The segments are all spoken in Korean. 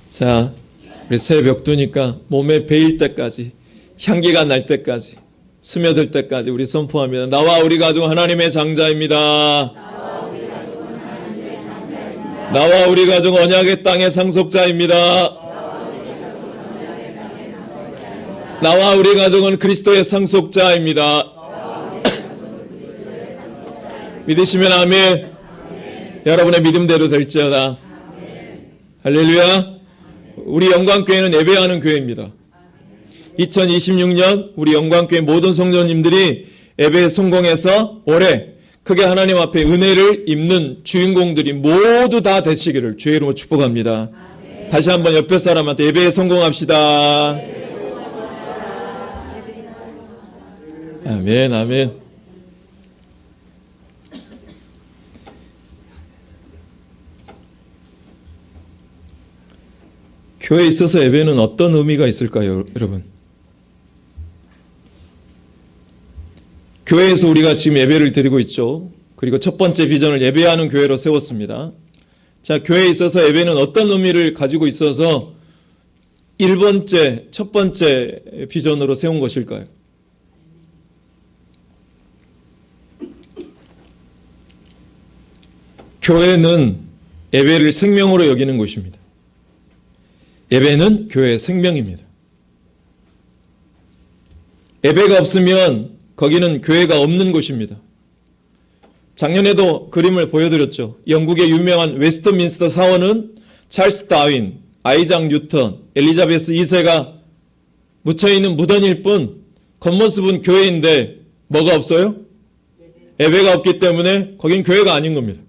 자, 우리 새벽 두니까 몸에 배일 때까지, 향기가 날 때까지, 스며들 때까지 우리 선포합니다. 나와 우리 가족은 하나님의 장자입니다. 나와 우리 가족은 언약의 땅의 상속자입니다. 나와 우리 가족은 그리스도의 상속자입니다. 믿으시면 아멘. 여러분의 믿음대로 될지어다. 할렐루야. 우리 영광교회는 예배하는 교회입니다. 2026년 우리 영광교회 모든 성도님들이 예배에 성공해서 올해 크게 하나님 앞에 은혜를 입는 주인공들이 모두 다 되시기를 주의 이름으로 축복합니다. 다시 한번 옆에 사람한테 예배에 성공합시다. 아멘, 아멘. 교회에 있어서 예배는 어떤 의미가 있을까요, 여러분? 교회에서 우리가 지금 예배를 드리고 있죠. 그리고 첫 번째 비전을 예배하는 교회로 세웠습니다. 자, 교회에 있어서 예배는 어떤 의미를 가지고 있어서 첫 번째 비전으로 세운 것일까요? 교회는 예배를 생명으로 여기는 곳입니다. 예배는 교회의 생명입니다. 예배가 없으면 거기는 교회가 없는 곳입니다. 작년에도 그림을 보여드렸죠. 영국의 유명한 웨스트민스터 사원은 찰스 다윈, 아이작 뉴턴, 엘리자베스 2세가 묻혀있는 무덤일 뿐 겉모습은 교회인데 뭐가 없어요? 예배가 없기 때문에 거긴 교회가 아닌 겁니다.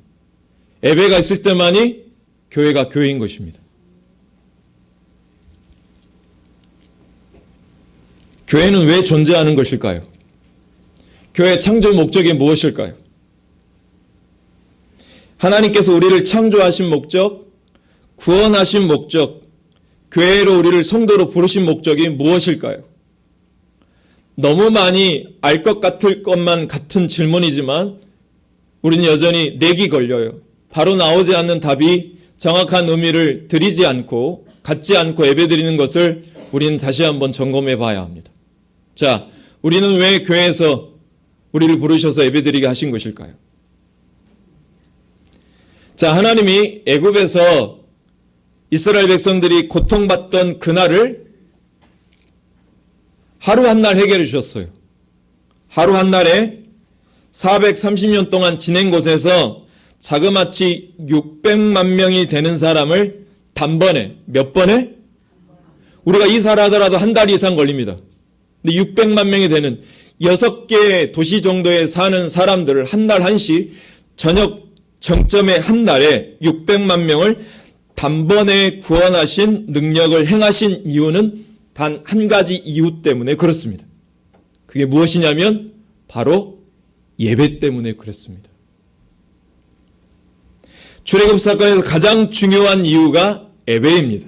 예배가 있을 때만이 교회가 교회인 것입니다. 교회는 왜 존재하는 것일까요? 교회의 창조 목적이 무엇일까요? 하나님께서 우리를 창조하신 목적, 구원하신 목적, 교회로 우리를 성도로 부르신 목적이 무엇일까요? 너무 많이 알 것 같을 것만 같은 질문이지만 우리는 여전히 렉이 걸려요. 바로 나오지 않는 답이 정확한 의미를 드리지 않고 갖지 않고 예배드리는 것을 우리는 다시 한번 점검해 봐야 합니다. 자, 우리는 왜 교회에서 우리를 부르셔서 예배드리게 하신 것일까요? 자, 하나님이 애굽에서 이스라엘 백성들이 고통받던 그날을 하루 한 날 해결해 주셨어요. 하루 한 날에 430년 동안 지낸 곳에서 자그마치 600만 명이 되는 사람을 단번에, 몇 번에? 우리가 이사를 하더라도 한 달 이상 걸립니다. 근데 600만 명이 되는 6개 도시 정도에 사는 사람들을 한 날 한씩 저녁 정점의 한 날에 600만 명을 단번에 구원하신 능력을 행하신 이유는 단 한 가지 이유 때문에 그렇습니다. 그게 무엇이냐면 바로 예배 때문에 그렇습니다. 출애굽 사건에서 가장 중요한 이유가 예배입니다.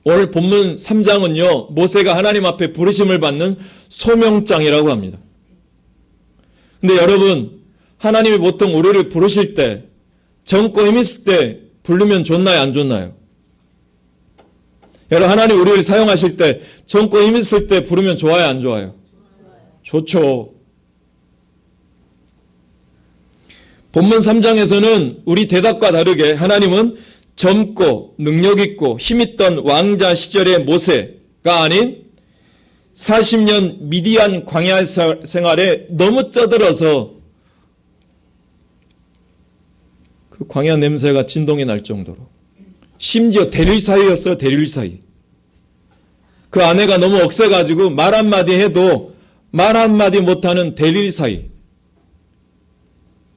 오늘 본문 3장은요, 모세가 하나님 앞에 부르심을 받는 소명장이라고 합니다. 근데 여러분, 하나님이 보통 우리를 부르실 때, 젊고 힘있을 때 부르면 좋나요, 안 좋나요? 여러분, 하나님 우리를 사용하실 때, 젊고 힘있을 때 부르면 좋아요, 안 좋아요? 좋죠. 본문 3장에서는 우리 대답과 다르게 하나님은 젊고 능력있고 힘있던 왕자 시절의 모세가 아닌 40년 미디안 광야 생활에 너무 쩌들어서 그 광야 냄새가 진동이 날 정도로, 심지어 대릴 사이였어요. 대릴 사이. 그 아내가 너무 억세가지고 말 한마디 해도 말 한마디 못하는 대릴 사이.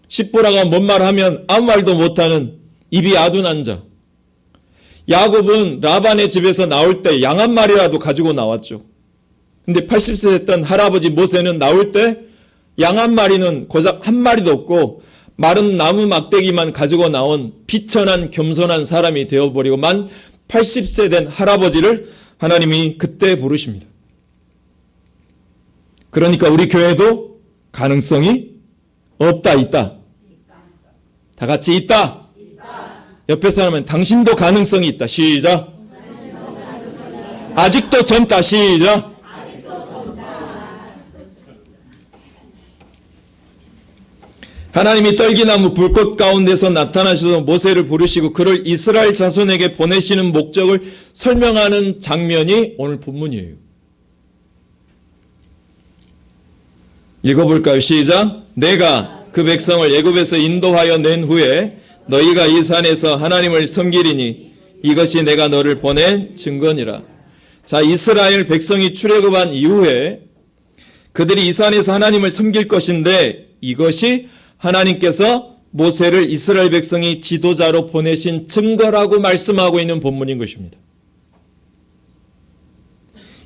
십보라가 뭔 말 하면 아무 말도 못하는 입이 아둔한 자. 야곱은 라반의 집에서 나올 때 양 한 마리라도 가지고 나왔죠. 근데 80세 됐던 할아버지 모세는 나올 때 양 한 마리는 고작 한 마리도 없고 마른 나무 막대기만 가지고 나온 비천한 겸손한 사람이 되어버리고 만 80세 된 할아버지를 하나님이 그때 부르십니다. 그러니까 우리 교회도 가능성이 없다, 있다. 다 같이 있다. 옆에 사람은 당신도 가능성이 있다. 시작. 아직도 젊다. 시작. 하나님이 떨기나무 불꽃 가운데서 나타나셔서 모세를 부르시고 그를 이스라엘 자손에게 보내시는 목적을 설명하는 장면이 오늘 본문이에요. 읽어볼까요? 시작. 내가 그 백성을 애굽에서 인도하여 낸 후에 너희가 이 산에서 하나님을 섬기리니 이것이 내가 너를 보낸 증거니라. 자, 이스라엘 백성이 출애굽한 이후에 그들이 이 산에서 하나님을 섬길 것인데 이것이 하나님께서 모세를 이스라엘 백성이 지도자로 보내신 증거라고 말씀하고 있는 본문인 것입니다.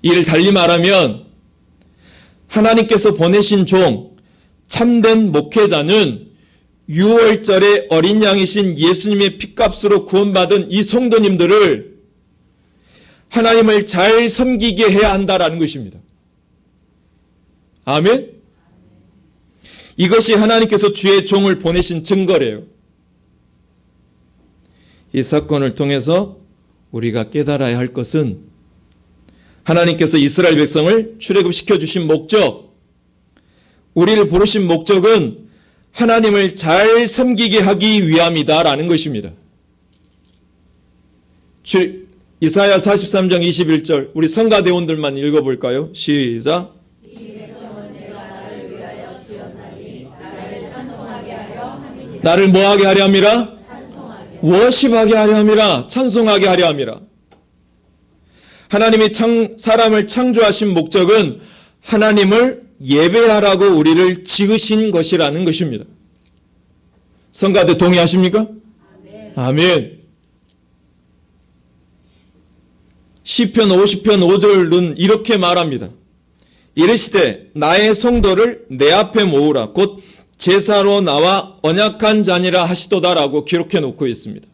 이를 달리 말하면 하나님께서 보내신 종, 참된 목회자는 6월절에 어린 양이신 예수님의 핏값으로 구원받은 이 성도님들을 하나님을 잘 섬기게 해야 한다라는 것입니다. 아멘? 이것이 하나님께서 주의 종을 보내신 증거래요. 이 사건을 통해서 우리가 깨달아야 할 것은 하나님께서 이스라엘 백성을 출애굽시켜 주신 목적, 우리를 부르신 목적은 하나님을 잘 섬기게 하기 위함이다라는 것입니다. 이사야 43장 21절 우리 성가대원들만 읽어볼까요? 시작. 나를 뭐하게 하려 함이라? 워십하게 하려 함이라. 찬송하게 하려 함이라. 하나님이 사람을 창조하신 목적은 하나님을 예배하라고 우리를 지으신 것이라는 것입니다. 성가대 동의하십니까? 아멘. 시편 50편 5절은 이렇게 말합니다. 이르시되 나의 성도를 내 앞에 모으라. 곧 제사로 나와 언약한 자니라 하시도다라고 기록해 놓고 있습니다.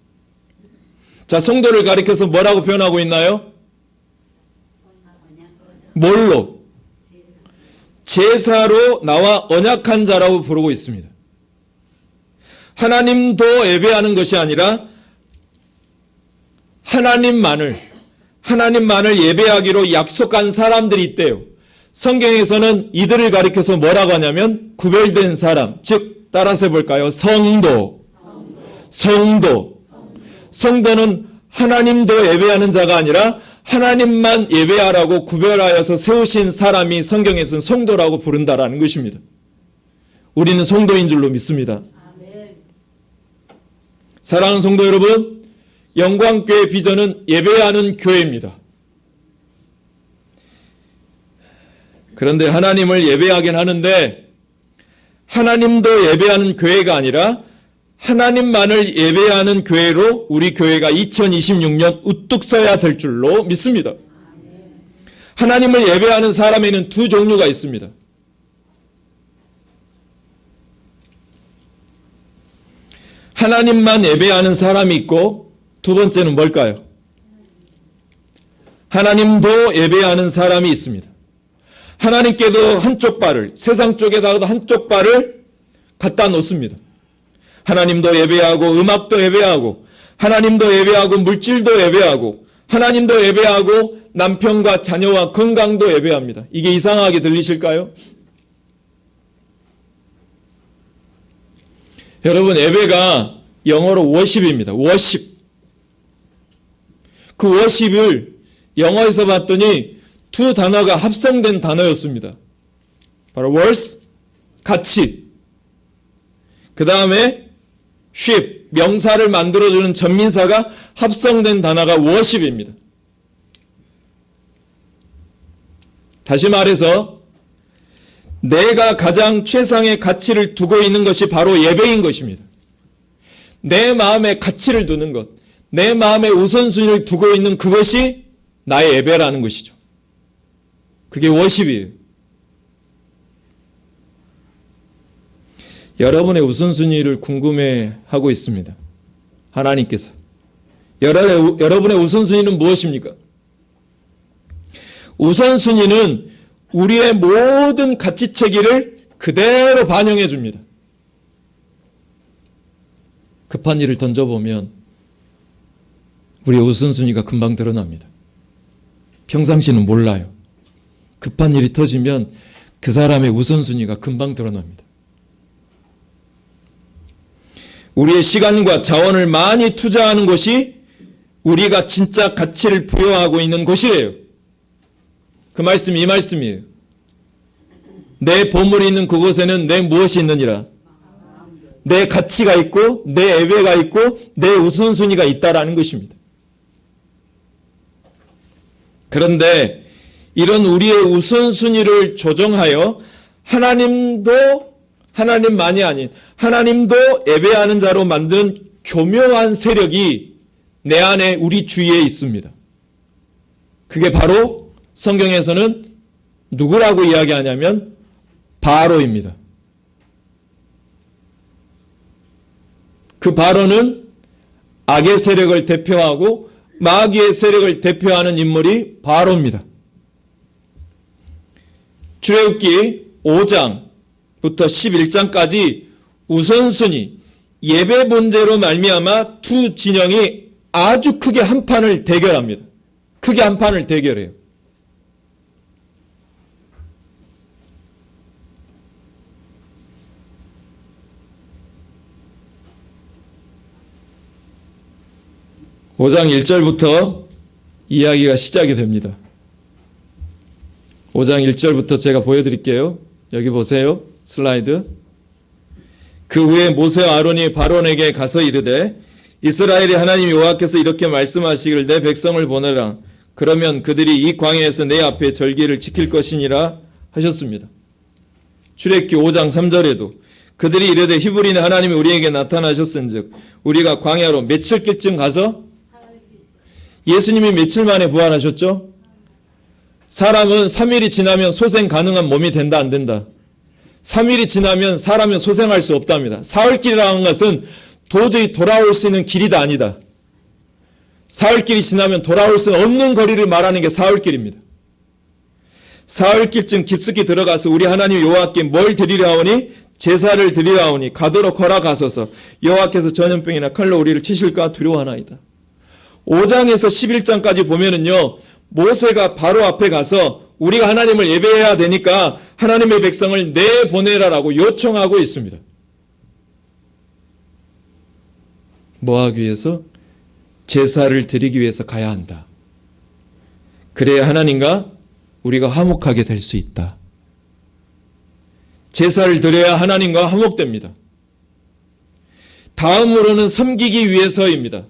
자, 성도를 가리켜서 뭐라고 표현하고 있나요? 뭘로? 제사로 나와 언약한 자라고 부르고 있습니다. 하나님도 예배하는 것이 아니라 하나님만을 예배하기로 약속한 사람들이 있대요. 성경에서는 이들을 가리켜서 뭐라고 하냐면 구별된 사람, 즉 따라서 해볼까요? 성도는 하나님도 예배하는 자가 아니라 하나님만 예배하라고 구별하여서 세우신 사람이 성경에서는 성도라고 부른다라는 것입니다. 우리는 성도인 줄로 믿습니다. 사랑하는 성도 여러분, 영광교회 비전은 예배하는 교회입니다. 그런데 하나님을 예배하긴 하는데 하나님도 예배하는 교회가 아니라 하나님만을 예배하는 교회로 우리 교회가 2026년 우뚝 서야 될 줄로 믿습니다. 하나님을 예배하는 사람에는 두 종류가 있습니다. 하나님만 예배하는 사람이 있고 두 번째는 뭘까요? 하나님도 예배하는 사람이 있습니다. 하나님께도 한쪽 발을, 세상 쪽에다가도 한쪽 발을 갖다 놓습니다. 하나님도 예배하고 음악도 예배하고 하나님도 예배하고 물질도 예배하고 하나님도 예배하고 남편과 자녀와 건강도 예배합니다. 이게 이상하게 들리실까요? 여러분, 예배가 영어로 worship입니다. worship. 그 worship을 영어에서 봤더니 두 단어가 합성된 단어였습니다. 바로 worth, 가치. 그 다음에 ship, 명사를 만들어주는 전민사가 합성된 단어가 worship입니다. 다시 말해서 내가 가장 최상의 가치를 두고 있는 것이 바로 예배인 것입니다. 내 마음에 가치를 두는 것, 내 마음에 우선순위를 두고 있는 그것이 나의 예배라는 것이죠. 그게 워십이에요. 여러분의 우선순위를 궁금해하고 있습니다. 하나님께서. 여러분의 우선순위는 무엇입니까? 우선순위는 우리의 모든 가치체계를 그대로 반영해 줍니다. 급한 일을 던져보면 우리의 우선순위가 금방 드러납니다. 평상시는 몰라요. 급한 일이 터지면 그 사람의 우선순위가 금방 드러납니다. 우리의 시간과 자원을 많이 투자하는 곳이 우리가 진짜 가치를 부여하고 있는 곳이래요. 그 말씀이 이 말씀이에요. 내 보물이 있는 그곳에는 내 무엇이 있느니라. 내 가치가 있고 내 예배가 있고 내 우선순위가 있다라는 것입니다. 그런데 이런 우리의 우선순위를 조정하여 하나님만이 아닌 하나님도 예배하는 자로 만드는 교묘한 세력이 내 안에 우리 주위에 있습니다. 그게 바로 성경에서는 누구라고 이야기하냐면 바로입니다. 그 바로는 악의 세력을 대표하고 마귀의 세력을 대표하는 인물이 바로입니다. 출애굽기 5장부터 11장까지 우선순위, 예배 문제로 말미암아 두 진영이 아주 크게 한판을 대결합니다. 크게 한판을 대결해요. (5장 1절부터) 이야기가 시작이 됩니다. 5장 1절부터 제가 보여드릴게요. 여기 보세요. 슬라이드. 그 후에 모세와 아론이 바론에게 가서 이르되 이스라엘의 하나님 여호와께서 이렇게 말씀하시기를 내 백성을 보내라. 그러면 그들이 이 광야에서 내 앞에 절기를 지킬 것이니라 하셨습니다. 출애굽기 5장 3절에도 그들이 이르되 히브리는 하나님이 우리에게 나타나셨은즉 우리가 광야로 며칠 길쯤 가서 예수님이 며칠 만에 부활하셨죠? 사람은 3일이 지나면 소생 가능한 몸이 된다 안 된다? 3일이 지나면 사람은 소생할 수 없답니다. 사흘길이라는 것은 도저히 돌아올 수 있는 길이다 아니다. 사흘길이 지나면 돌아올 수 없는 거리를 말하는 게 사흘길입니다. 사흘길쯤 깊숙이 들어가서 우리 하나님 여호와께 뭘 드리려 하오니 제사를 드리려 하오니 가도록 허락하소서. 여호와께서 전염병이나 칼로 우리를 치실까 두려워하나이다. 5장에서 11장까지 보면은요, 모세가 바로 앞에 가서 우리가 하나님을 예배해야 되니까 하나님의 백성을 내보내라라고 요청하고 있습니다. 뭐 하기 위해서? 제사를 드리기 위해서 가야 한다. 그래야 하나님과 우리가 화목하게 될 수 있다. 제사를 드려야 하나님과 화목됩니다. 다음으로는 섬기기 위해서입니다.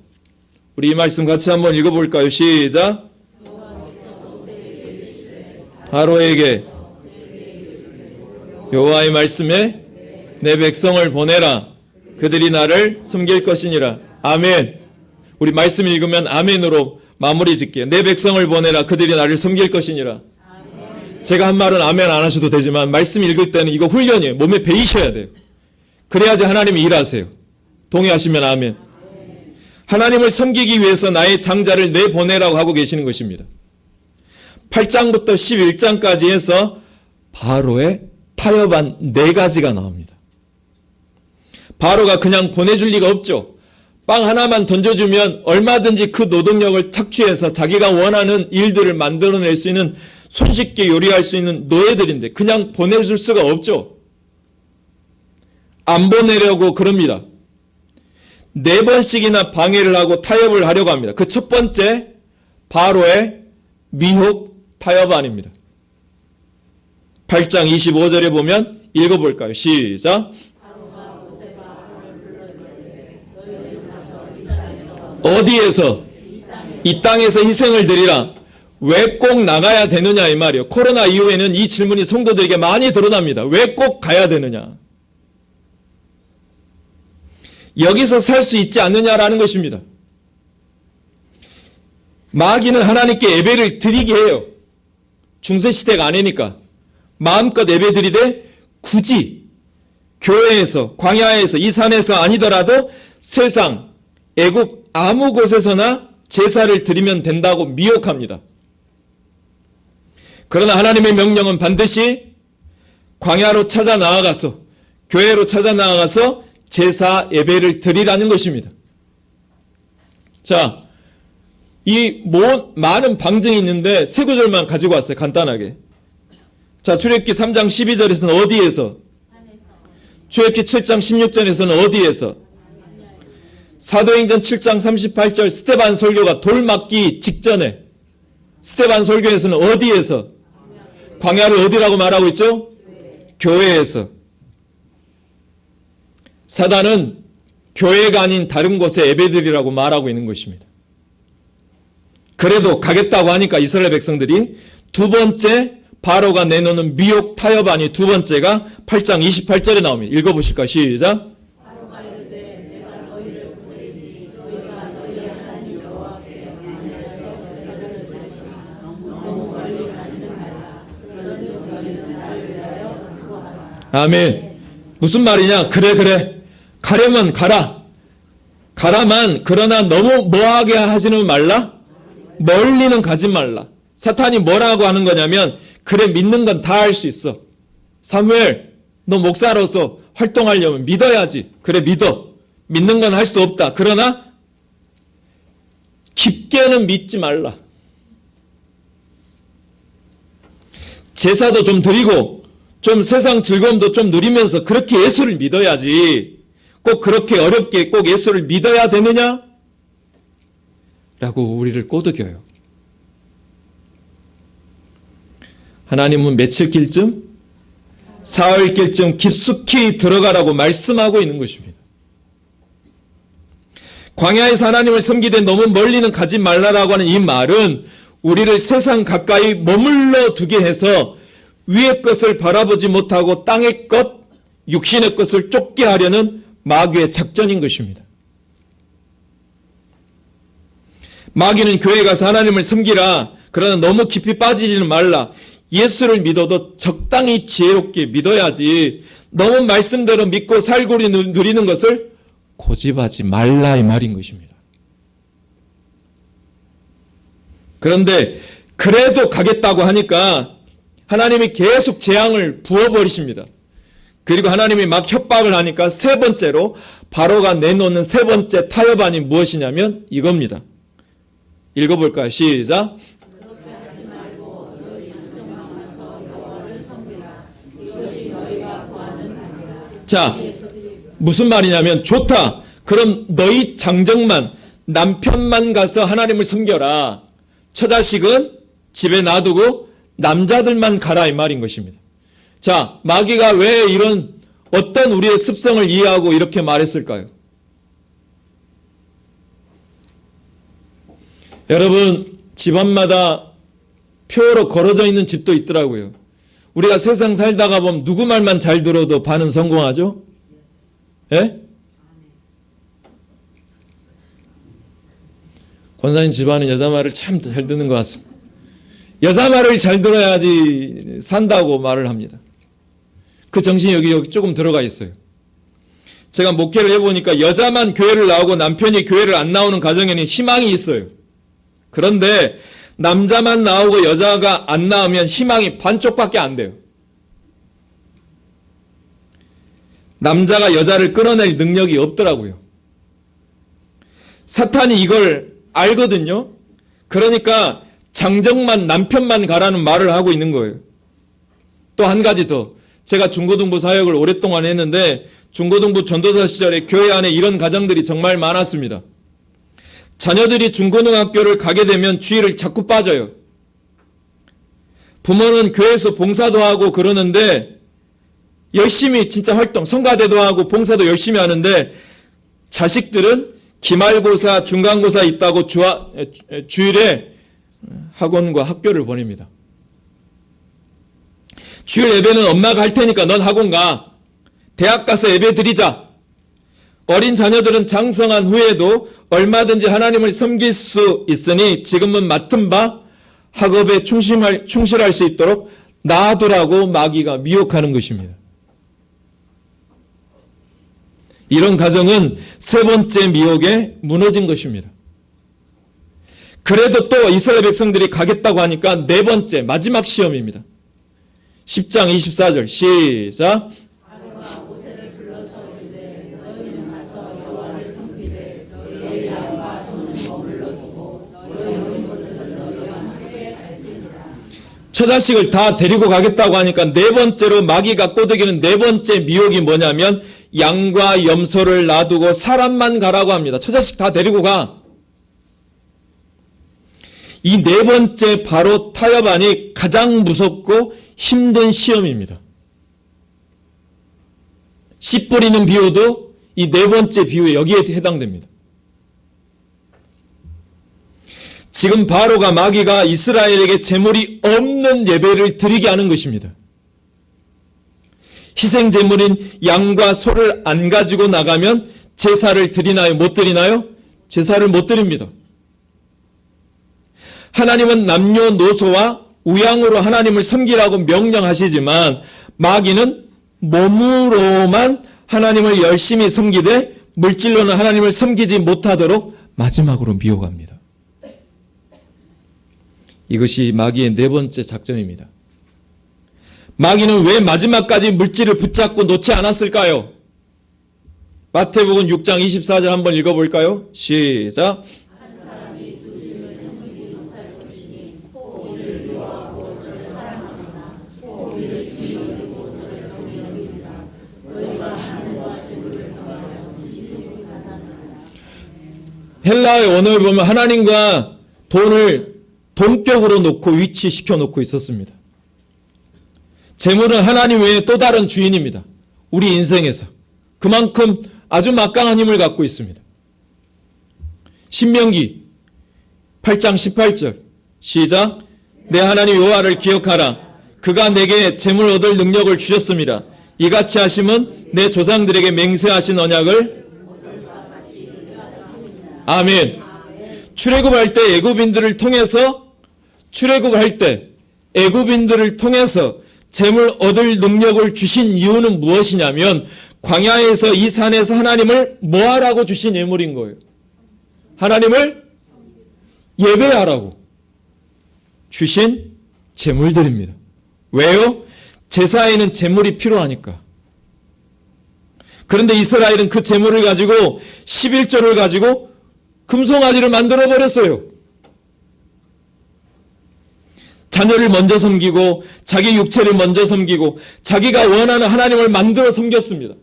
우리 이 말씀 같이 한번 읽어볼까요? 시작. 바로에게 여호와의 말씀에 내 백성을 보내라. 그들이 나를 섬길 것이니라. 아멘. 우리 말씀 읽으면 아멘으로 마무리 짓게요. 내 백성을 보내라. 그들이 나를 섬길 것이니라. 제가 한 말은 아멘 안 하셔도 되지만 말씀 읽을 때는 이거 훈련이에요. 몸에 배이셔야 돼요. 그래야지 하나님이 일하세요. 동의하시면 아멘. 하나님을 섬기기 위해서 나의 장자를 내보내라고 하고 계시는 것입니다. 8장부터 11장까지 해서 바로의 타협안 4가지가 나옵니다. 바로가 그냥 보내줄 리가 없죠. 빵 하나만 던져주면 얼마든지 그 노동력을 착취해서 자기가 원하는 일들을 만들어낼 수 있는, 손쉽게 요리할 수 있는 노예들인데 그냥 보내줄 수가 없죠. 안 보내려고 그럽니다. 4번씩이나 방해를 하고 타협을 하려고 합니다. 그 첫 번째, 바로의 미혹 타협안입니다. 8장 25절에 보면 읽어볼까요? 시작. 어디에서? 이 땅에서 희생을 드리라. 왜 꼭 나가야 되느냐 이 말이에요. 코로나 이후에는 이 질문이 성도들에게 많이 드러납니다. 왜 꼭 가야 되느냐? 여기서 살 수 있지 않느냐라는 것입니다. 마귀는 하나님께 예배를 드리게 해요. 중세시대가 아니니까. 마음껏 예배 드리되 굳이 교회에서, 광야에서, 이 산에서 아니더라도 세상, 애국 아무 곳에서나 제사를 드리면 된다고 미혹합니다. 그러나 하나님의 명령은 반드시 광야로 찾아 나아가서, 교회로 찾아 나아가서 제사 예배를 드리라는 것입니다. 자, 많은 방증이 있는데 세 구절만 가지고 왔어요. 간단하게. 자, 출애굽기 3장 12절에서는 어디에서? 출애굽기 7장 16절에서는 어디에서? 사도행전 7장 38절 스데반 설교가 돌 맞기 직전에 스데반 설교에서는 어디에서? 광야를 어디라고 말하고 있죠? 교회에서. 사단은 교회가 아닌 다른 곳에 예배드리라고 말하고 있는 것입니다. 그래도 가겠다고 하니까 이스라엘 백성들이 두 번째 바로가 내놓는 미혹 타협안이 두 번째가 8장 28절에 나옵니다. 읽어보실까요? 시작. 아멘. 무슨 말이냐? 그래. 가려면 가라. 가라만, 그러나 너무 뭐하게 하지는 말라? 멀리는 가지 말라. 사탄이 뭐라고 하는 거냐면, 그래, 믿는 건 다 할 수 있어. 사무엘, 너 목사로서 활동하려면 믿어야지. 그래, 믿어. 믿는 건 할 수 없다. 그러나, 깊게는 믿지 말라. 제사도 좀 드리고, 좀 세상 즐거움도 좀 누리면서 그렇게 예수를 믿어야지. 꼭 그렇게 어렵게 꼭 예수를 믿어야 되느냐? 라고 우리를 꼬드겨요. 하나님은 며칠길쯤? 사흘길쯤 깊숙이 들어가라고 말씀하고 있는 것입니다. 광야에서 하나님을 섬기되 너무 멀리는 가지 말라라고 하는 이 말은 우리를 세상 가까이 머물러 두게 해서 위의 것을 바라보지 못하고 땅의 것, 육신의 것을 쫓게 하려는 마귀의 작전인 것입니다. 마귀는 교회에 가서 하나님을 섬기라. 그러나 너무 깊이 빠지지는 말라. 예수를 믿어도 적당히 지혜롭게 믿어야지. 너무 말씀대로 믿고 살고 누리는 것을 고집하지 말라 이 말인 것입니다. 그런데 그래도 가겠다고 하니까 하나님이 계속 재앙을 부어버리십니다. 그리고 하나님이 막 협박을 하니까 세 번째로 바로가 내놓는 세 번째 타협안이 무엇이냐면 이겁니다. 읽어볼까요? 시작. 자, 무슨 말이냐면 좋다. 그럼 너희 장정만 남편만 가서 하나님을 섬겨라. 처자식은 집에 놔두고 남자들만 가라 이 말인 것입니다. 자, 마귀가 왜 이런 어떤 우리의 습성을 이해하고 이렇게 말했을까요? 여러분, 집안마다 표로 걸어져 있는 집도 있더라고요. 우리가 세상 살다가 보면 누구 말만 잘 들어도 반은 성공하죠? 예? 권사님 집안은 여자 말을 참 잘 듣는 것 같습니다. 여자 말을 잘 들어야지 산다고 말을 합니다. 그 정신이 여기 조금 들어가 있어요. 제가 목회를 해보니까 여자만 교회를 나오고 남편이 교회를 안 나오는 가정에는 희망이 있어요. 그런데 남자만 나오고 여자가 안 나오면 희망이 반쪽밖에 안 돼요. 남자가 여자를 끌어낼 능력이 없더라고요. 사탄이 이걸 알거든요. 그러니까 장정만 남편만 가라는 말을 하고 있는 거예요. 또 한 가지 더. 제가 중고등부 사역을 오랫동안 했는데 중고등부 전도사 시절에 교회 안에 이런 가정들이 정말 많았습니다. 자녀들이 중고등학교를 가게 되면 주일을 자꾸 빠져요. 부모는 교회에서 봉사도 하고 그러는데 열심히 진짜 활동, 성가대도 하고 봉사도 열심히 하는데 자식들은 기말고사, 중간고사 있다고 주일에 학원과 학교를 보냅니다. 주일 예배는 엄마가 할 테니까 넌 학원 가. 대학 가서 예배 드리자. 어린 자녀들은 장성한 후에도 얼마든지 하나님을 섬길 수 있으니 지금은 맡은 바 학업에 충실할 수 있도록 놔두라고 마귀가 미혹하는 것입니다. 이런 가정은 세 번째 미혹에 무너진 것입니다. 그래도 또 이스라엘 백성들이 가겠다고 하니까 네 번째 마지막 시험입니다. 10장 24절 시작. 처자식을 다 데리고 가겠다고 하니까 네 번째로 마귀가 꼬드기는 네 번째 미혹이 뭐냐면 양과 염소를 놔두고 사람만 가라고 합니다. 처자식 다 데리고 가. 이 네 번째 바로 타협안이 가장 무섭고 힘든 시험입니다. 씨 뿌리는 비유도 이 네 번째 비유에 여기에 해당됩니다. 지금 바로가 마귀가 이스라엘에게 제물이 없는 예배를 드리게 하는 것입니다. 희생 제물인 양과 소를 안 가지고 나가면 제사를 드리나요? 못 드리나요? 제사를 못 드립니다. 하나님은 남녀노소와 우양으로 하나님을 섬기라고 명령하시지만 마귀는 몸으로만 하나님을 열심히 섬기되 물질로는 하나님을 섬기지 못하도록 마지막으로 미혹합니다. 이것이 마귀의 네 번째 작전입니다. 마귀는 왜 마지막까지 물질을 붙잡고 놓지 않았을까요? 마태복음 6장 24절 한번 읽어볼까요? 시작. 헬라의 언어를 보면 하나님과 돈을 동격으로 놓고 위치시켜 놓고 있었습니다. 재물은 하나님 외에 또 다른 주인입니다. 우리 인생에서. 그만큼 아주 막강한 힘을 갖고 있습니다. 신명기 8장 18절 시작. 내 하나님 여호와를 기억하라. 그가 내게 재물 얻을 능력을 주셨습니다. 이같이 하심은 내 조상들에게 맹세하신 언약을 아멘. 출애굽할 때 애굽인들을 통해서 재물 얻을 능력을 주신 이유는 무엇이냐면 광야에서 이 산에서 하나님을 뭐하라고 주신 예물인 거예요. 하나님을 예배하라고 주신 재물들입니다. 왜요? 제사에는 재물이 필요하니까. 그런데 이스라엘은 그 재물을 가지고 11조를 가지고 금송아지를 만들어 버렸어요. 자녀를 먼저 섬기고 자기 육체를 먼저 섬기고 자기가 원하는 하나님을 만들어 섬겼습니다.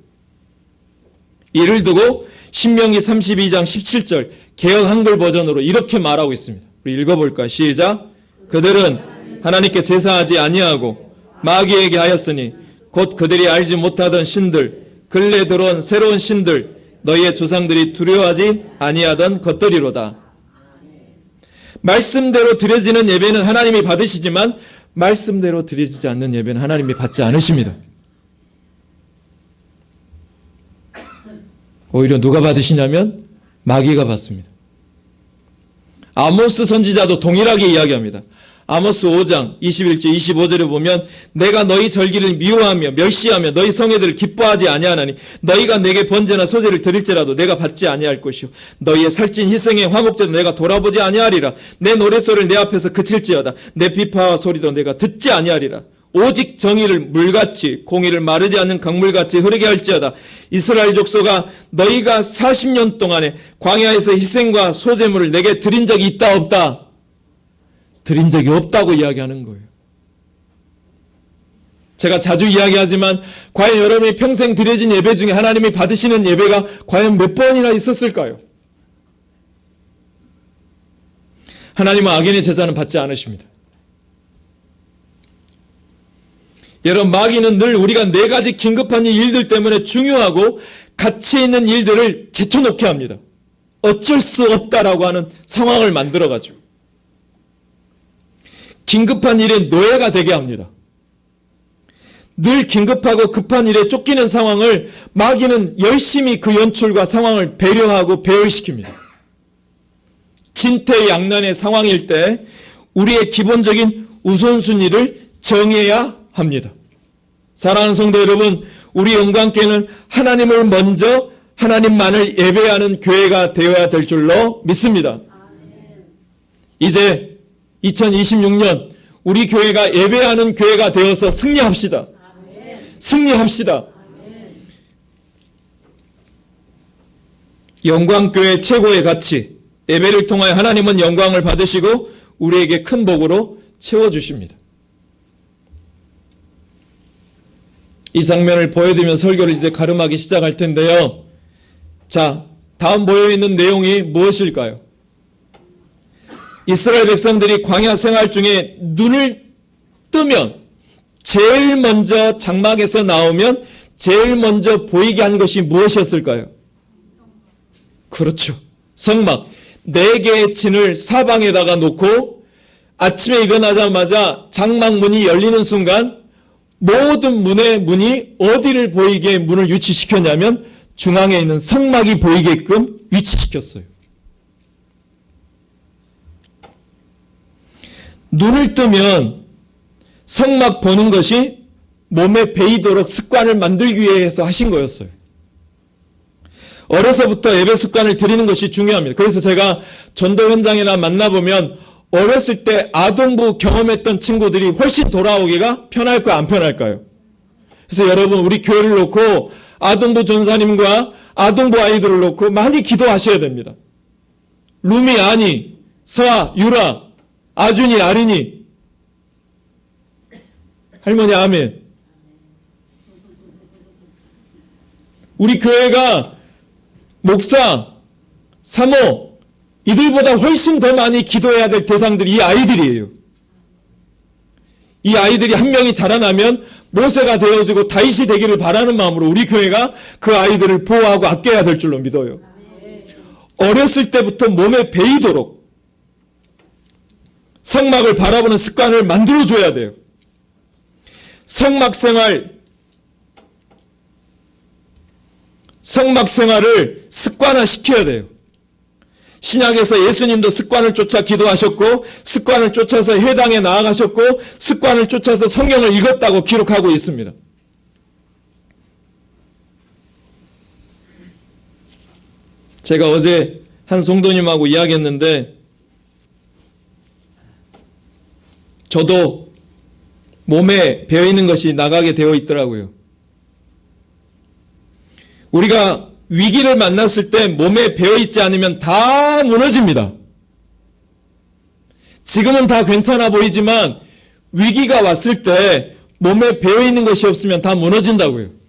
이를 두고 신명기 32장 17절 개역 한글 버전으로 이렇게 말하고 있습니다. 우리 읽어볼까요? 시작. 그들은 하나님께 제사하지 아니하고 마귀에게 하였으니 곧 그들이 알지 못하던 신들 근래 들어온 새로운 신들 너희의 조상들이 두려워하지 아니하던 것들이로다. 말씀대로 드려지는 예배는 하나님이 받으시지만 말씀대로 드려지지 않는 예배는 하나님이 받지 않으십니다. 오히려 누가 받으시냐면 마귀가 받습니다. 아모스 선지자도 동일하게 이야기합니다. 아모스 5장 21절 25절에 보면 내가 너희 절기를 미워하며 멸시하며 너희 성회들을 기뻐하지 아니하나니 너희가 내게 번제나 소제를 드릴지라도 내가 받지 아니할 것이요 너희의 살찐 희생의 화목제도 내가 돌아보지 아니하리라. 내 노랫소리를 내 앞에서 그칠지어다. 내 비파와 소리도 내가 듣지 아니하리라. 오직 정의를 물같이 공의를 마르지 않는 강물같이 흐르게 할지어다. 이스라엘 족속아 너희가 40년 동안에 광야에서 희생과 소제물을 내게 드린 적이 있다 없다? 드린 적이 없다고 이야기하는 거예요. 제가 자주 이야기하지만 과연 여러분이 평생 드려진 예배 중에 하나님이 받으시는 예배가 과연 몇 번이나 있었을까요? 하나님은 악인의 제사는 받지 않으십니다. 여러분 마귀는 늘 우리가 네 가지 긴급한 일들 때문에 중요하고 가치 있는 일들을 제쳐놓게 합니다. 어쩔 수 없다라고 하는 상황을 만들어가지고 긴급한 일에 노예가 되게 합니다. 늘 긴급하고 급한 일에 쫓기는 상황을 마귀는 열심히 그 연출과 상황을 배려하고 배열시킵니다. 진퇴양난의 상황일 때 우리의 기본적인 우선순위를 정해야 합니다. 사랑하는 성도 여러분, 우리 영광교회는 하나님을 먼저 하나님만을 예배하는 교회가 되어야 될 줄로 믿습니다. 이제 2026년 우리 교회가 예배하는 교회가 되어서 승리합시다. 승리합시다. 영광교회 최고의 가치, 예배를 통하여 하나님은 영광을 받으시고 우리에게 큰 복으로 채워주십니다. 이 장면을 보여드리면 설교를 이제 가름하기 시작할 텐데요. 자, 다음 모여있는 내용이 무엇일까요? 이스라엘 백성들이 광야 생활 중에 눈을 뜨면 제일 먼저 장막에서 나오면 제일 먼저 보이게 한 것이 무엇이었을까요? 그렇죠. 성막. 4개의 진을 사방에다가 놓고 아침에 일어나자마자 장막문이 열리는 순간 모든 문의 문이 어디를 보이게 문을 위치시켰냐면 중앙에 있는 성막이 보이게끔 위치시켰어요. 눈을 뜨면 성막 보는 것이 몸에 배이도록 습관을 만들기 위해서 하신 거였어요. 어려서부터 예배 습관을 들이는 것이 중요합니다. 그래서 제가 전도 현장이나 만나보면 어렸을 때 아동부 경험했던 친구들이 훨씬 돌아오기가 편할까요? 안 편할까요? 그래서 여러분 우리 교회를 놓고 아동부 전사님과 아동부 아이들을 놓고 많이 기도하셔야 됩니다. 루미, 아니, 서아, 유라, 아준이, 아린이, 할머니 아멘. 우리 교회가 목사, 사모 이들보다 훨씬 더 많이 기도해야 될 대상들이 이 아이들이에요. 이 아이들이 한 명이 자라나면 모세가 되어지고 다윗이 되기를 바라는 마음으로 우리 교회가 그 아이들을 보호하고 아껴야 될 줄로 믿어요. 어렸을 때부터 몸에 배이도록 성막을 바라보는 습관을 만들어줘야 돼요. 성막 생활을 습관화시켜야 돼요. 신약에서 예수님도 습관을 쫓아 기도하셨고 습관을 쫓아서 회당에 나아가셨고 습관을 쫓아서 성경을 읽었다고 기록하고 있습니다. 제가 어제 한 성도님하고 이야기했는데 저도 몸에 배어있는 것이 나가게 되어 있더라고요. 우리가 위기를 만났을 때 몸에 배어있지 않으면 다 무너집니다. 지금은 다 괜찮아 보이지만 위기가 왔을 때 몸에 배어있는 것이 없으면 다 무너진다고요.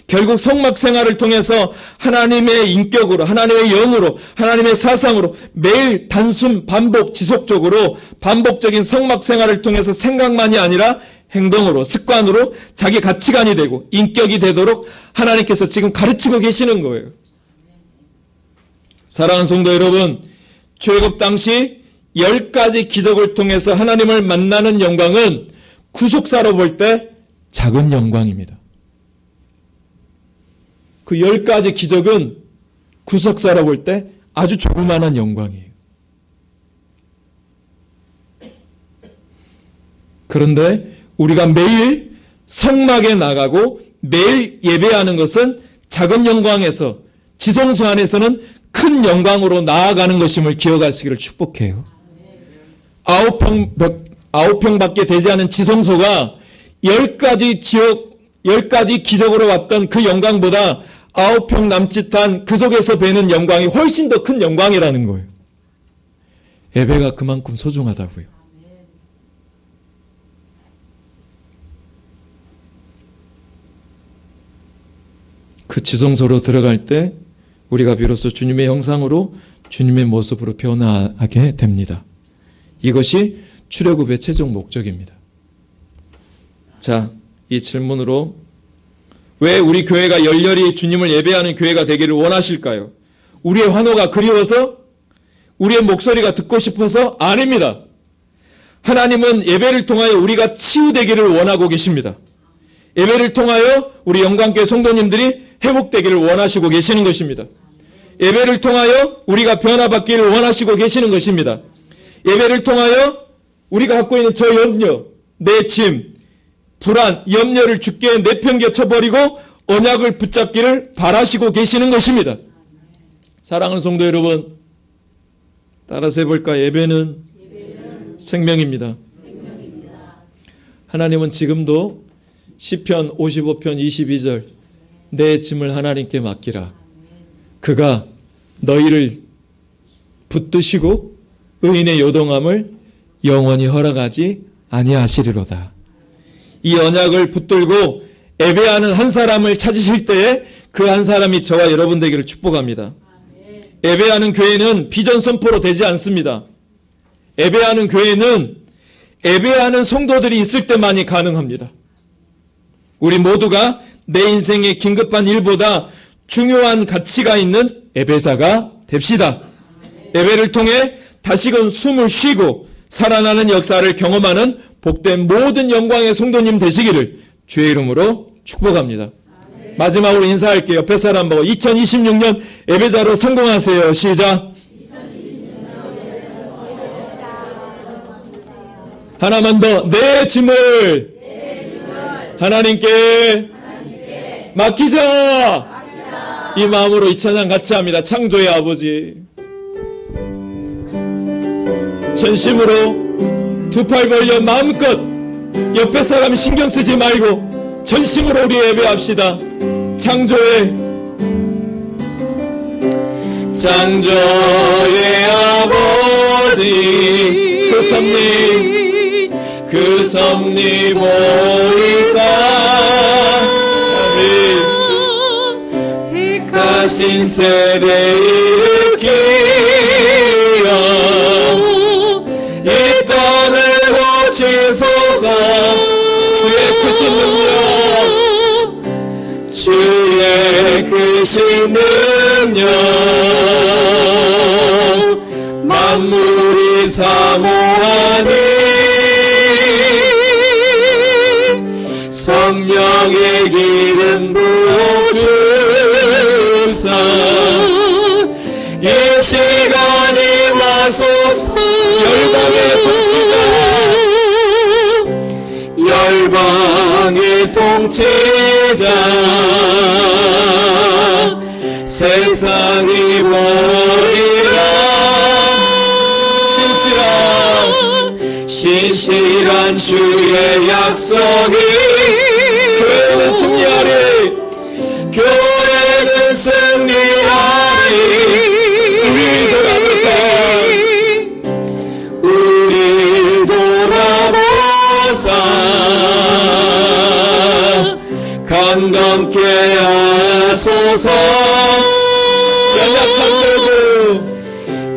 결국 성막 생활을 통해서 하나님의 인격으로, 하나님의 영으로, 하나님의 사상으로 매일 단순 반복 지속적으로 반복적인 성막 생활을 통해서 생각만이 아니라 행동으로, 습관으로 자기 가치관이 되고 인격이 되도록 하나님께서 지금 가르치고 계시는 거예요. 사랑하는 성도 여러분, 출애굽 당시 10가지 기적을 통해서 하나님을 만나는 영광은 구속사로 볼 때 작은 영광입니다. 그 10가지 기적은 구속사로 볼 때 아주 조그마한 영광이에요. 그런데 우리가 매일 성막에 나가고 매일 예배하는 것은 작은 영광에서 지성소 안에서는 큰 영광으로 나아가는 것임을 기억하시기를 축복해요. 9평밖에 되지 않은 지성소가 10가지 기적으로 왔던 그 영광보다 9평 남짓한 그 속에서 뵈는 영광이 훨씬 더 큰 영광이라는 거예요. 예배가 그만큼 소중하다고요. 그 지성소로 들어갈 때 우리가 비로소 주님의 형상으로 주님의 모습으로 변화하게 됩니다. 이것이 출애굽의 최종 목적입니다. 자, 이 질문으로 왜 우리 교회가 열렬히 주님을 예배하는 교회가 되기를 원하실까요? 우리의 환호가 그리워서? 우리의 목소리가 듣고 싶어서? 아닙니다. 하나님은 예배를 통하여 우리가 치유되기를 원하고 계십니다. 예배를 통하여 우리 영광교회 성도님들이 회복되기를 원하시고 계시는 것입니다. 예배를 통하여 우리가 변화받기를 원하시고 계시는 것입니다. 예배를 통하여 우리가 갖고 있는 저 염려, 내 짐, 불안, 염려를 주께 내팽개쳐버리고 언약을 붙잡기를 바라시고 계시는 것입니다. 사랑하는 성도 여러분, 따라서 해볼까? 예배는 생명입니다. 하나님은 지금도 시편 55편 22절 내 짐을 하나님께 맡기라. 그가 너희를 붙드시고 의인의 요동함을 영원히 허락하지 아니하시리로다. 이 언약을 붙들고 예배하는 한 사람을 찾으실 때에 그 한 사람이 저와 여러분 되기를 축복합니다. 예배하는 교회는 비전 선포로 되지 않습니다. 예배하는 교회는 예배하는 성도들이 있을 때만이 가능합니다. 우리 모두가 내 인생의 긴급한 일보다 중요한 가치가 있는 예배자가 됩시다. 예배를 통해 다시금 숨을 쉬고 살아나는 역사를 경험하는 복된 모든 영광의 성도님 되시기를 주의 이름으로 축복합니다. 마지막으로 인사할게요. 옆에 사람 보고 2026년 예배자로 성공하세요. 시작. 하나만 더. 내 짐을 하나님께 맡기자. 이 마음으로 이 찬양 같이 합니다. 창조의 아버지, 전심으로 두 팔 벌려 마음껏 옆에 사람 신경 쓰지 말고 전심으로 우리 예배합시다. 창조의 아버지, 그 섭리 보이사 택하신 세대 일으키어 이 땅을 고치소서. 주의 크신 능력, 주의 크신 능력, 만물이 사모하니 성령의 기름 부어주사 이 시간이 와소서. 열방의 통치자 세상이 보리라. 신실한 주의 약속이 교회는 승리하리. 교회는 승리하리. 우리 돌아보사 강건케 하소서.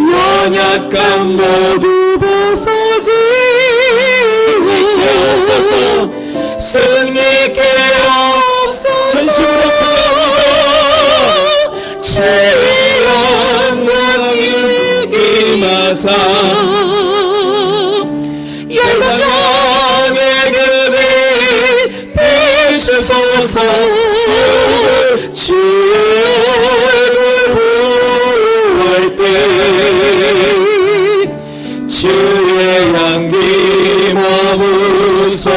연약한 모두 벗어지고 승리케 하옵소서. 전심으로 찬양합니다. 주의 영광이 임하사 열방에게 비추소서. 주의 구할 때 주의 향기 머무소서.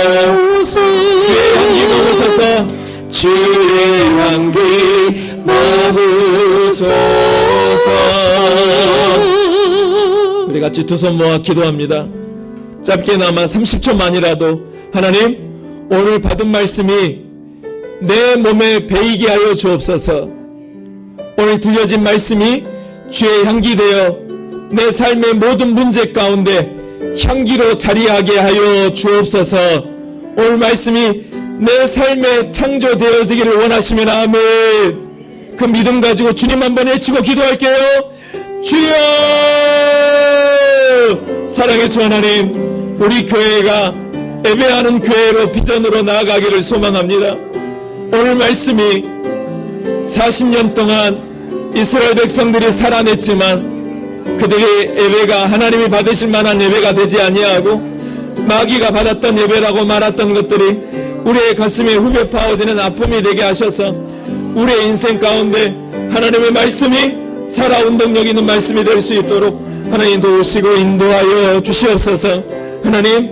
주의 향기 머무소서. 주의 향기 머무소서. 우리 같이 두 손 모아 기도합니다. 짧게나마 30초만이라도 하나님, 오늘 받은 말씀이 내 몸에 배이게 하여 주옵소서. 오늘 들려진 말씀이 주의 향기 되어 내 삶의 모든 문제 가운데 향기로 자리하게 하여 주옵소서. 오늘 말씀이 내 삶에 창조되어지기를 원하시면 아멘. 그 믿음 가지고 주님 한번 외치고 기도할게요. 주여! 사랑의 주 하나님, 우리 교회가 예배하는 교회로 비전으로 나아가기를 소망합니다. 오늘 말씀이 40년 동안 이스라엘 백성들이 살아냈지만 그들의 예배가 하나님이 받으실 만한 예배가 되지 아니하고 마귀가 받았던 예배라고 말했던 것들이 우리의 가슴에 후벼 파워지는 아픔이 되게 하셔서 우리의 인생 가운데 하나님의 말씀이 살아온 능력 있는 말씀이 될 수 있도록 하나님 도우시고 인도하여 주시옵소서. 하나님,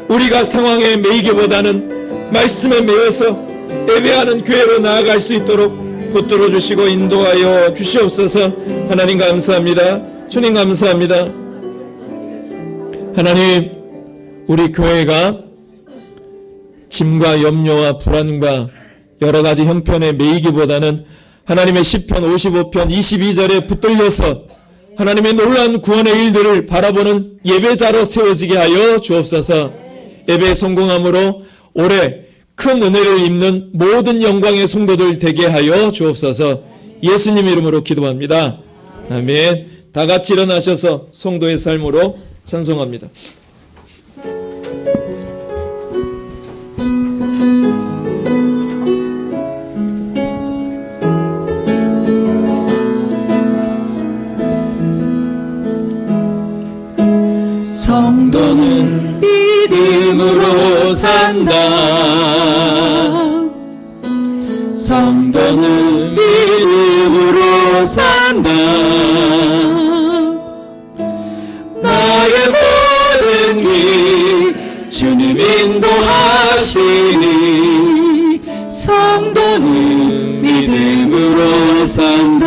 우리가 상황에 매이기보다는 말씀에 매여서 예배하는 교회로 나아갈 수 있도록 붙들어 주시고 인도하여 주시옵소서. 하나님 감사합니다. 주님 감사합니다. 하나님, 우리 교회가 짐과 염려와 불안과 여러 가지 형편에 매이기보다는 하나님의 시편 55편 22절에 붙들려서 하나님의 놀라운 구원의 일들을 바라보는 예배자로 세워지게 하여 주옵소서. 예배 성공함으로 올해 큰 은혜를 입는 모든 영광의 성도들 되게 하여 주옵소서. 예수님 이름으로 기도합니다. 아멘. 다 같이 일어나셔서 성도의 삶으로 찬송합니다. 성도는 믿음으로 산다. 성도는 믿음으로 산다. 나의 모든 길 주님 인도하시니 성도는 믿음으로 산다.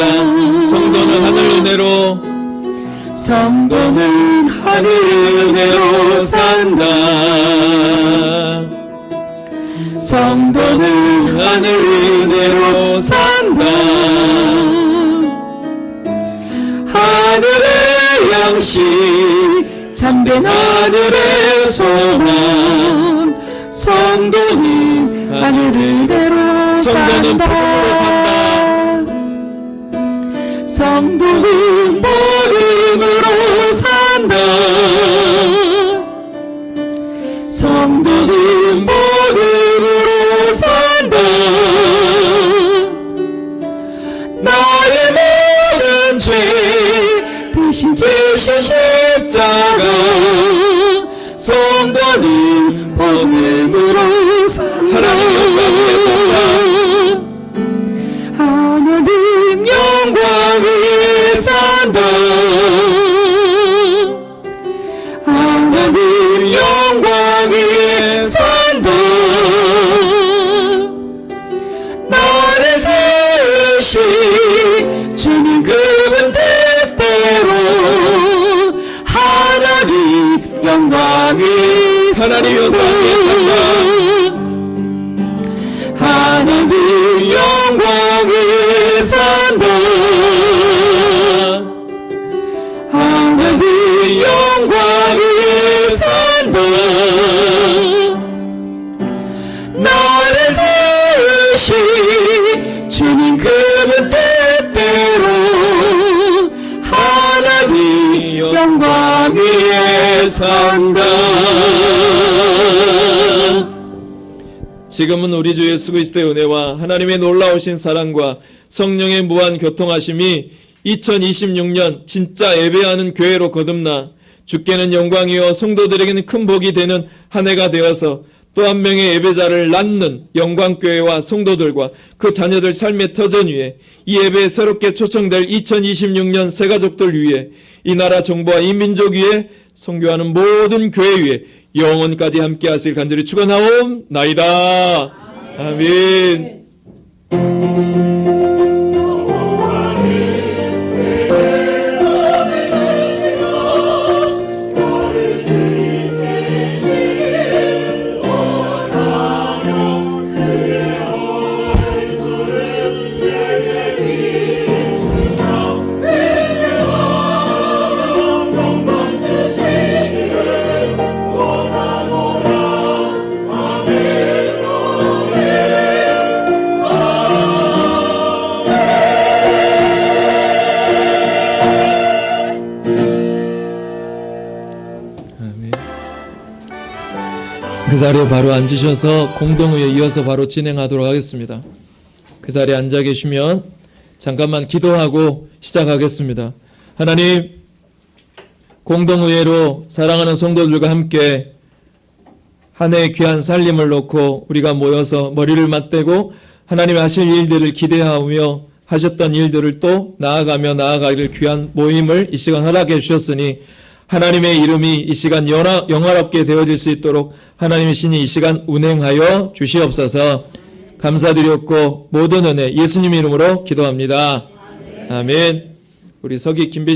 성도는 하늘 은혜로 성도는 하늘 은혜로 산다. 성도는 하늘 은혜로 산다. 하늘의 양식 참된 하늘의 소망 성도는 하늘 은혜로 산다. 성도는 복음으로 산다. 성도는 복음으로 산다. 나의 모든 죄 대신 지신 십자가 성도는 복음으로 산다. 하나님 영광 위에 산다. 하나님 영광 위에 산다. 하나님 영광 위에 산다. 나를 지으신 주님 그분 뜻대로 하나님 영광 위에 산다. 하나님 영광 위에 산다. 하나님 영광 위에 산다. 하나님 영광 위에 산다. 나를 지으신 주님 그분 뜻대로 하나님 영광 위에 산다. 지금은 우리 주 예수 그리스도의 은혜와 하나님의 놀라우신 사랑과 성령의 무한 교통하심이 2026년 진짜 예배하는 교회로 거듭나 주께는 영광이요 성도들에게는 큰 복이 되는 한 해가 되어서 또 한 명의 예배자를 낳는 영광교회와 성도들과 그 자녀들 삶의 터전 위에 이 예배에 새롭게 초청될 2026년 새가족들 위에 이 나라 정부와 이 민족 위에 선교하는 모든 교회 위에 영원까지 함께 하실 간절히 축원하옵나이다. 아멘. 그 자리에 바로 앉으셔서 공동의회 이어서 바로 진행하도록 하겠습니다. 그 자리에 앉아 계시면 잠깐만 기도하고 시작하겠습니다. 하나님, 공동의회로 사랑하는 성도들과 함께 한 해의 귀한 살림을 놓고 우리가 모여서 머리를 맞대고 하나님이 하실 일들을 기대하며 하셨던 일들을 또 나아가며 나아가기를 귀한 모임을 이 시간 허락해 주셨으니 하나님의 이름이 이 시간 영화롭게 되어질 수 있도록 하나님의 신이 이 시간 운행하여 주시옵소서. 감사드렸고 모든 은혜 예수님 이름으로 기도합니다. 아멘. 우리 서기 김배